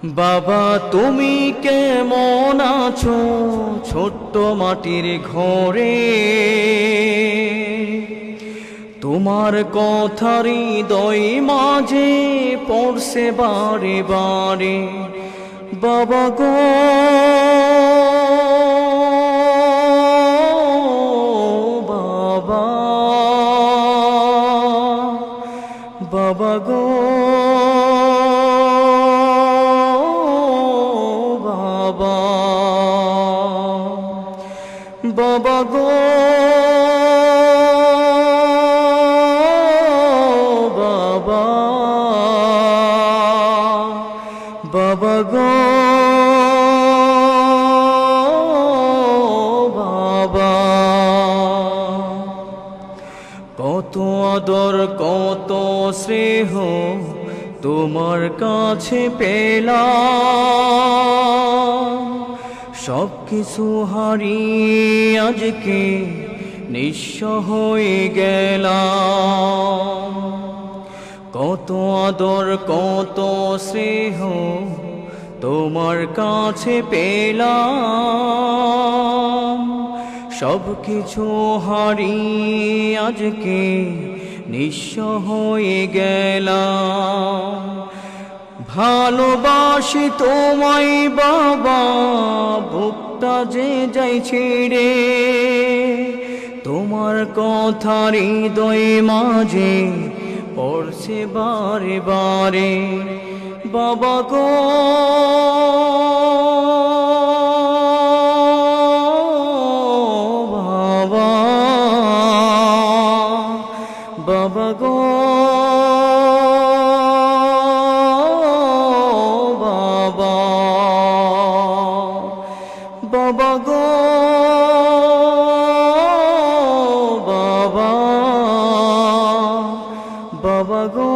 বাবা তুমি কেমন আছো ছোট্ট মাটির ঘরে, তোমার কথারই হৃদয় মাঝে পড়ছে বারে বারে। বাবা গো বাবা, বাবা গো বাবা, বাবা গো বাবা, বাবা গো বাবা। কত আদর কত স্নেহ তোমার কাছে পেলাম, সব কিছু হারিয়ে আজকে নিঃস্ব হয়ে গেলাম। কত আদর কত স্নেহ তোমার কাছে পেলাম, সব কিছু হারিয়ে আজকে নিঃস্ব হয়ে গেলাম। ভালোবাসি তোমায় বাবা, বুকটা যে যাই ছেড়ে, তোমার কথার হৃদয় মাঝে পড়ছে বারে বারে। বাবা গো বাবা, বাবা গো বাবা, বাবা গো বাবা, বাবা গো